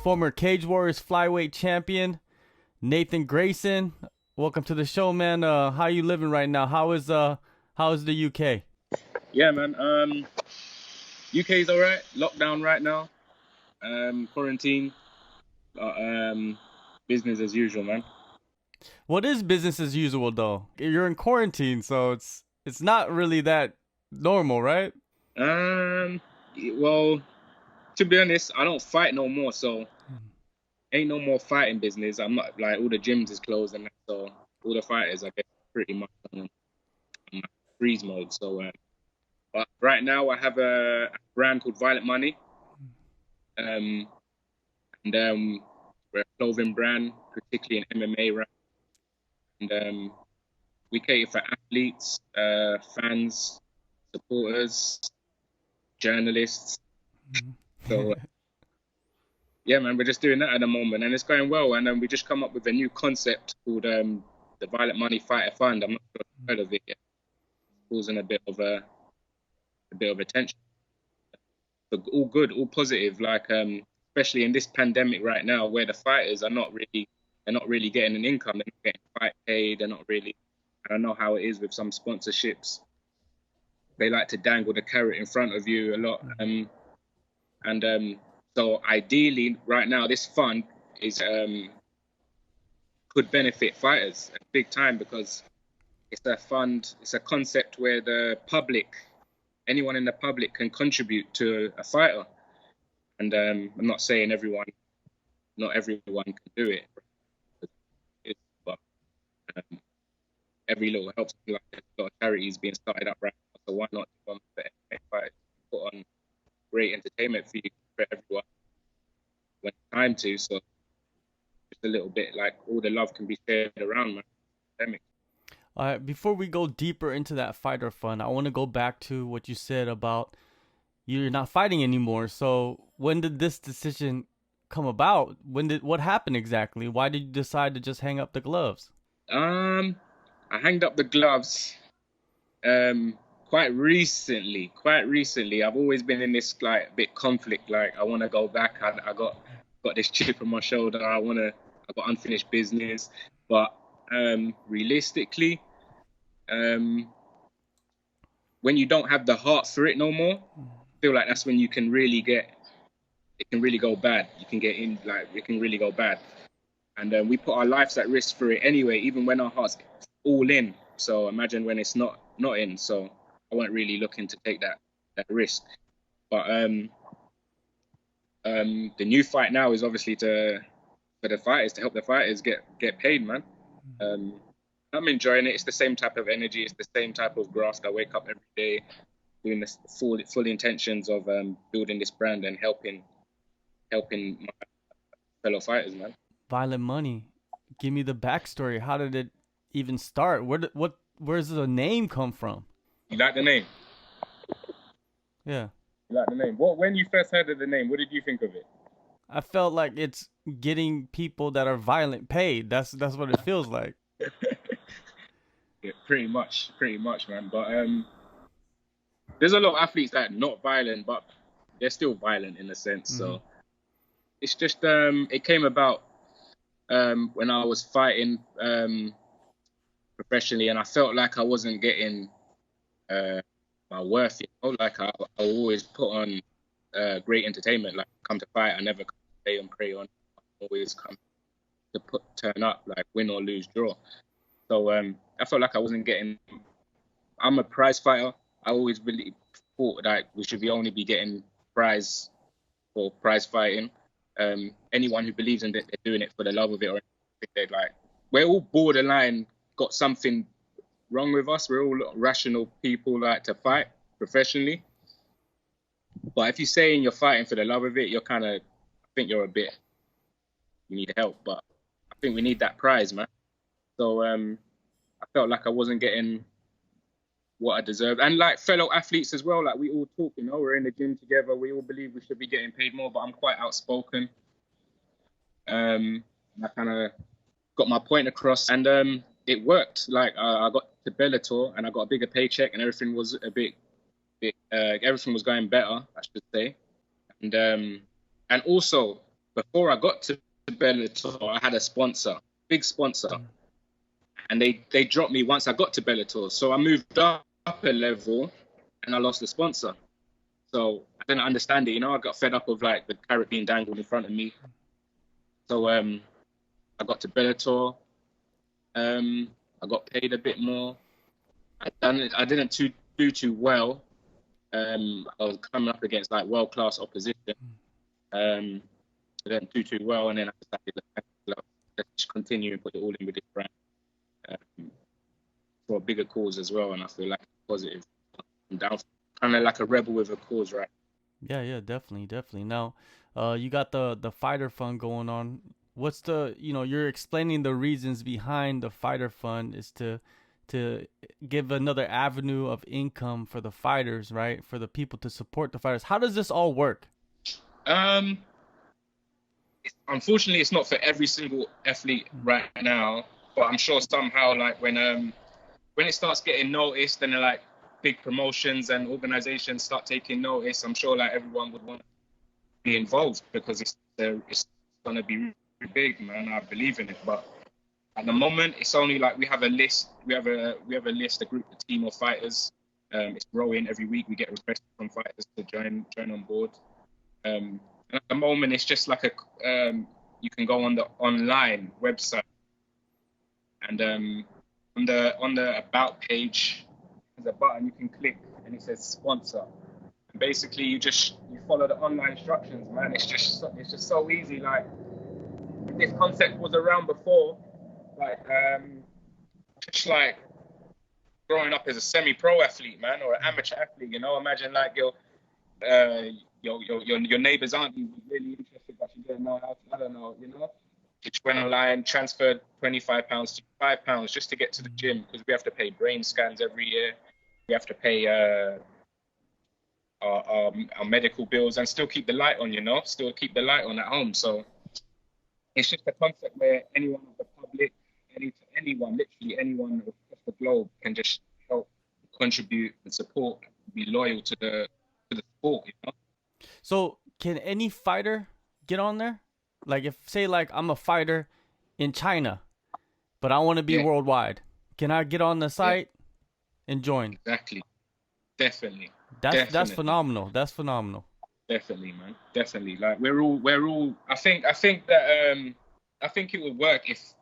former Cage Warriors flyweight champion, Nathan Greyson. Welcome to the show, man. How you living right now? How is the UK? Yeah, man. UK's all right. Lockdown right now. Quarantine. Uh, um, Business as usual, man. What is business as usual though? You're in quarantine, so it's not really that normal, right? Um, well, to be honest, I don't fight no more, so ain't no more fighting business. I'm not like all the gyms is closed and that, so all the fighters, I guess, pretty much on freeze mode. So, but right now I have a brand called Violent Money. Um, and we're a clothing brand, particularly in MMA, right? And we cater for athletes, fans, supporters, journalists. So yeah, man, we're just doing that at the moment, and it's going well. And then we just come up with a new concept called the Violent Money Fighter Fund. I'm not sure if you've heard of it yet. It's causing a bit of attention. But all good, all positive. Like especially in this pandemic right now, where the fighters are they're not really getting an income. They're not getting fight paid. They're not really. I don't know how it is with some sponsorships. They like to dangle the carrot in front of you a lot. So ideally, right now, this fund is could benefit fighters big time because it's a concept where the public, anyone in the public, can contribute to a fighter. And I'm not saying not everyone can do it, but every little helps. Like there's a lot of charities being started up right now, so why not do one for MMA fighters? Put on great entertainment for you for everyone when it's time to. So just a little bit like all the love can be shared around, man. Pandemic. Before we go deeper into that fighter fund, I want to go back to what you said about you're not fighting anymore. So when did this decision come about? What happened exactly? Why did you decide to just hang up the gloves? I hanged up the gloves quite recently. I've always been in this like bit conflict. Like I want to go back. I got this chip on my shoulder. I got unfinished business, but realistically, when you don't have the heart for it no more, I feel like that's when it can really go bad. You can get in, like, it can really go bad. And we put our lives at risk for it anyway, even when our heart's all in. So imagine when it's not in. So I wasn't really looking to take that risk. But the new fight now is obviously to help the fighters get paid, man. I'm enjoying it. It's the same type of energy. It's the same type of graft. I wake up every day doing this full intentions of building this brand and helping my fellow fighters, man. Violent Money. Give me the backstory. How did it even start? Where's the name come from? You like the name? Yeah. You like the name? When you first heard of the name, what did you think of it? I felt like it's getting people that are violent paid. That's what it feels like. Yeah, pretty much, man. But there's a lot of athletes that are not violent, but they're still violent in a sense. Mm-hmm. So it's just it came about when I was fighting professionally, and I felt like I wasn't getting my worth. You know, like I always put on great entertainment. Like come to fight, I never come to play and pray on. I always come to turn up, like win or lose, draw. So I felt like I wasn't getting. I'm a prize fighter. I always really thought that we should only be getting prize for prize fighting. Anyone who believes in it, they're doing it for the love of it, or they're like, we're all borderline got something wrong with us. We're all rational people like to fight professionally. But if you're saying you're fighting for the love of it, I think you need help. But I think we need that prize, man. So I felt like I wasn't getting what I deserved. And like fellow athletes as well, like we all talk, you know, we're in the gym together. We all believe we should be getting paid more, but I'm quite outspoken. I kind of got my point across and it worked. Like I got to Bellator and I got a bigger paycheck and everything was everything was going better, I should say. And also before I got to Bellator, I had a sponsor, big sponsor, and they dropped me once I got to Bellator. So I moved up a level, and I lost the sponsor. So I didn't understand it, you know. I got fed up of like the carrot being dangled in front of me. So I got to Bellator. I got paid a bit more. I didn't do too well. I was coming up against like world-class opposition. I didn't do too well, and then I decided let's just continue and put it all in with this brand for a bigger cause as well. And I feel like it's positive. I'm down, kind of like a rebel with a cause, right? Yeah, definitely. Now, you got the fighter fund going on. What's the, you're explaining the reasons behind the fighter fund is to give another avenue of income for the fighters, right? For the people to support the fighters. How does this all work? Unfortunately, it's not for every single athlete right now, but I'm sure somehow, like when it starts getting noticed and like big promotions and organizations start taking notice, I'm sure like everyone would want to be involved because it's going to be really big, man. I believe in it, but at the moment, it's only like we have a list. We have a group, a team of fighters. It's growing every week. We get requests from fighters to join on board. And at the moment, it's just like you can go on the online website, and on the about page, there's a button you can click, and it says sponsor. And basically, you follow the online instructions, man. It's just so easy. Like this concept was around before. Like, just like growing up as a semi-pro athlete, man, or an amateur athlete, you know. Imagine like your neighbor's auntie was really interested, but she didn't know how to, I don't know, you know. She just went online, transferred £25 to £5 just to get to the gym because we have to pay brain scans every year. We have to pay our medical bills and still keep the light on, you know, still keep the light on at home. So it's just a concept where anyone of the public, literally anyone across the globe can just help contribute and support, be loyal to the sport, you know. So can any fighter get on there? Like if say like I'm a fighter in China, but I want to be worldwide. Can I get on the site and join? Exactly. Definitely. That's phenomenal. That's phenomenal. Definitely, man. Definitely. Like we're all I think that I think it would work if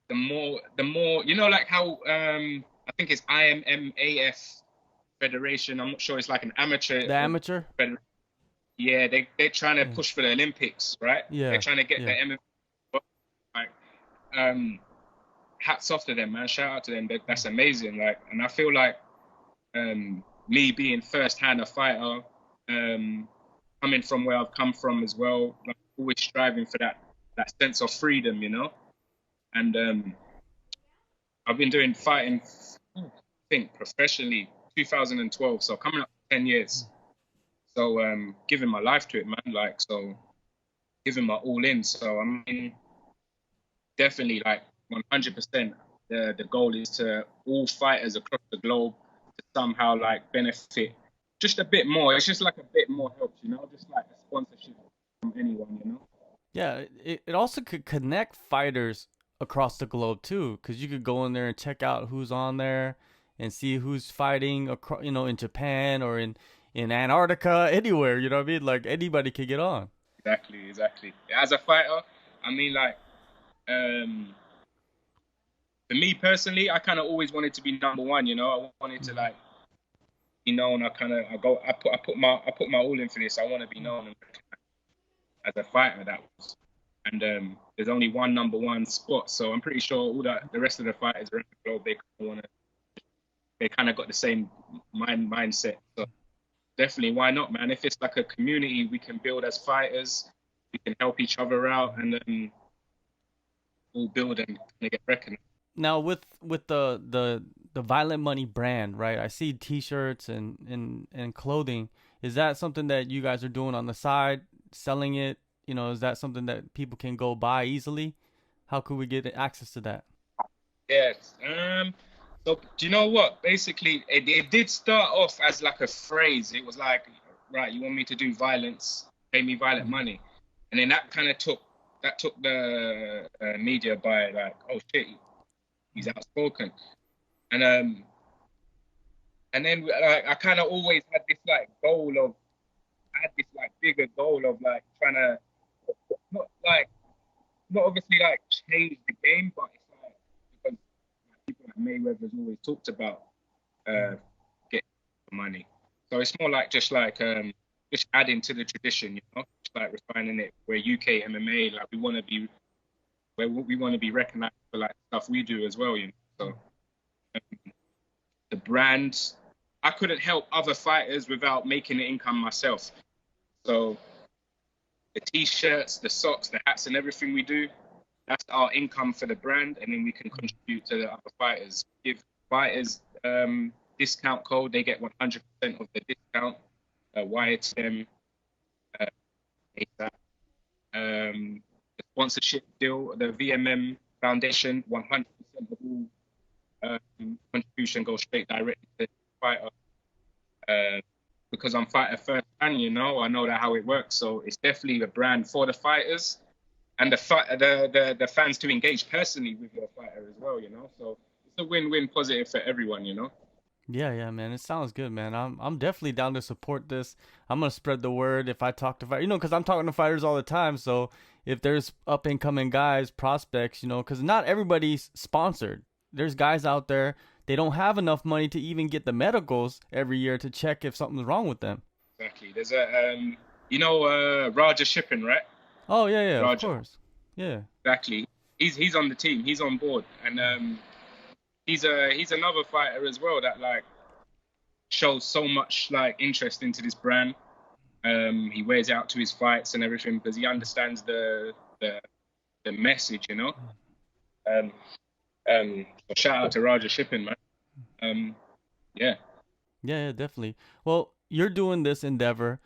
the more you know, like how I think it's IMMAF Federation. I'm not sure, it's like an amateur. The amateur? Yeah, they're trying to push for the Olympics, right? Yeah. They're trying to get the MMA. Like, hats off to them, man. Shout out to them. That's amazing. Like, and I feel like me being first-hand a fighter, coming from where I've come from as well, like always striving for that sense of freedom, you know. And I've been doing fighting, I think, professionally 2012, so coming up to 10 years. So giving my life to it, man. Like, so giving my all in. So I mean, definitely, like 100%. The goal is to all fighters across the globe to somehow like benefit just a bit more. It's just like a bit more help, you know, just like a sponsorship from anyone, you know. Yeah, it also could connect fighters across the globe too, because you could go in there and check out who's on there and see who's fighting across, you know, in Japan or in Antarctica, anywhere, you know what I mean? Like anybody could get on. Exactly. As a fighter, I mean, like, for me personally, I kind of always wanted to be number one, you know. I wanted to like be known. I put my all in for this. I want to be known as a fighter. That was, and there's only one number one spot, so I'm pretty sure all the rest of the fighters around the globe, they kind of got the same mindset. So definitely, why not, man? If it's like a community we can build as fighters, we can help each other out, and all build and get recognized. Now with the Violent Money brand, right? I see T-shirts and clothing. Is that something that you guys are doing on the side, selling it? You know, is that something that people can go buy easily? How could we get access to that? Yes. So do you know what? Basically, it did start off as like a phrase. It was like, right, you want me to do violence, pay me violent money. and then that kind of took the media by like, oh shit, he's outspoken, and then like I kind of always had this like goal of I had this like bigger goal of like trying to not like not obviously like change the game, but it's like because like, people like Mayweather's always talked about getting money, so it's more like just adding to the tradition, you know, just like refining it. Where UK MMA, like we want to be recognized for like stuff we do as well, you know. So the brand, I couldn't help other fighters without making an income myself. So the t-shirts, the socks, the hats, and everything we do, that's our income for the brand, and then we can contribute to the other fighters. Give fighters discount code, they get 100% of the discount. YXM, ASAP. The sponsorship deal, the VMM Foundation, 100% of all contribution goes straight directly to the fighter. Because I'm fighter first, and you know, I know that how it works. So it's definitely the brand for the fighters and the fans to engage personally with your fighter as well, you know. So it's a win-win positive for everyone, you know. Yeah, man. It sounds good, man. I'm definitely down to support this. I'm gonna spread the word if I talk to fighters, because I'm talking to fighters all the time. So if there's up and coming guys, prospects, because not everybody's sponsored. There's guys out there, they don't have enough money to even get the medicals every year to check if something's wrong with them. Exactly. There's a Raja Shipping, right? Oh yeah, of Raja. course. Yeah. Exactly. He's on the team. He's on board, and he's another fighter as well that like shows so much like interest into this brand. He wears out to his fights and everything because he understands the message, you know. So shout out to Raja Shipping, man. Yeah. Yeah, definitely. Well, you're doing this endeavor.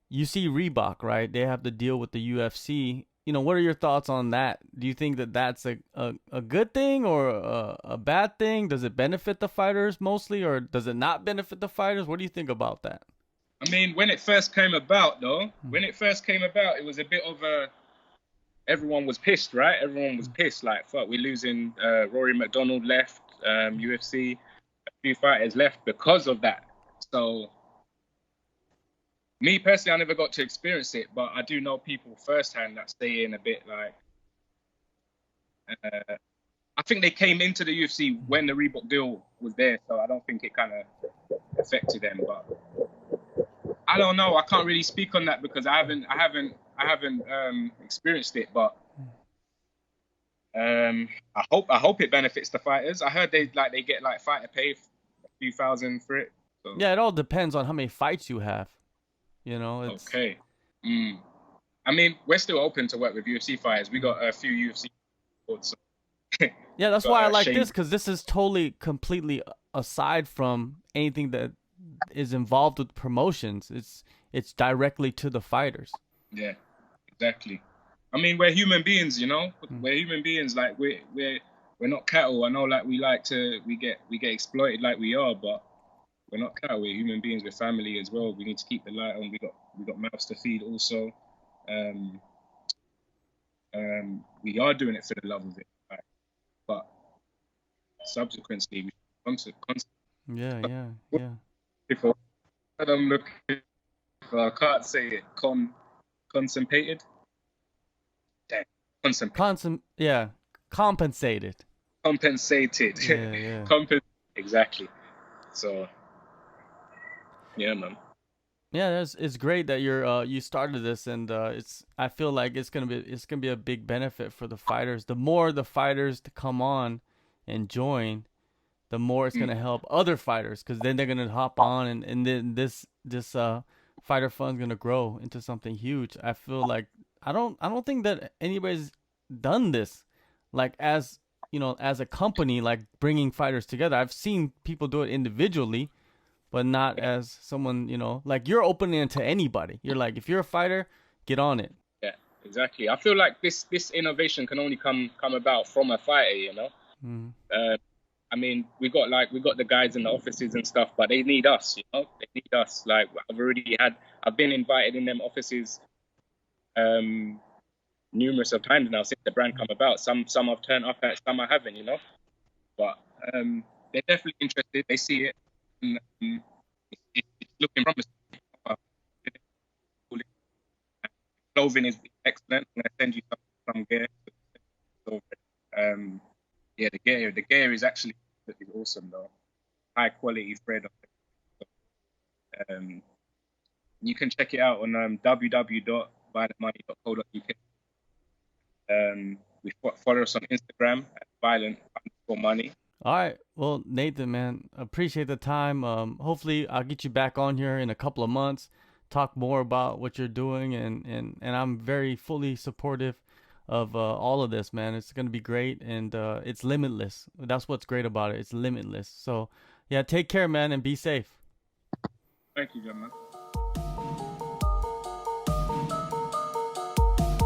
You see Reebok, right? They have to deal with the UFC. What are your thoughts on that? Do you think that that's a good thing or a bad thing? Does it benefit the fighters mostly, or does it not benefit the fighters? What do you think about that? I mean, when it first came about, it was a bit of everyone was pissed, right? Everyone was pissed. Like, fuck, we're losing. Rory McDonald left. UFC, a few fighters left because of that. So, me personally, I never got to experience it, but I do know people firsthand that stay in a bit like. I think they came into the UFC when the Reebok deal was there, so I don't think it kind of affected them. But I don't know. I can't really speak on that because I haven't experienced it. But I hope it benefits the fighters. I heard they get like fighter pay a few thousand for it. So. Yeah, it all depends on how many fights you have. It's... Okay. I mean, we're still open to work with UFC fighters. We got a few UFC boards. So. Yeah, that's why I like this, because this is completely aside from anything that is involved with promotions. It's directly to the fighters. Yeah, exactly. I mean, we're human beings, you know. We're human beings. Like we're not cattle. I know, like we get exploited like we are, but we're not cattle. We're human beings. We're family as well. We need to keep the light on. We got mouths to feed also. We are doing it for the love of it, right? But subsequently, we Yeah. Before I'm looking for, I can't say it. Constipated. Damn. Compensated. Compensated. Yeah. Exactly. So, yeah, man. Yeah, it's great that you started this, and I feel like it's gonna be a big benefit for the fighters. The more the fighters to come on and join, the more it's gonna help other fighters, because then they're gonna hop on, and then this fighter fund's gonna grow into something huge. I feel like I don't think that anybody's done this, like as a company, like bringing fighters together. I've seen people do it individually, but not as someone, like you're opening it to anybody. You're like, if you're a fighter, get on it. Yeah, exactly. I feel like this innovation can only come about from a fighter, you know. I mean, we got the guys in the offices and stuff, but they need us, you know. They need us. Like I've been invited in them offices, numerous of times now since the brand come about. Some I've turned up at, some I haven't, you know. But they're definitely interested. They see it, and it's looking promising. Clothing is excellent. I'm gonna send you some gear. So, yeah, the gear is actually awesome though. High quality thread. You can check it out on www.violentmoney.co.uk. We follow us on Instagram at violent_money. All right. Well, Nathan, man, appreciate the time. Hopefully, I'll get you back on here in a couple of months, talk more about what you're doing, and I'm very fully supportive of all of this, man. It's gonna be great, and it's limitless. That's what's great about it. It's limitless. So, yeah, take care, man, and be safe. Thank you, John, man.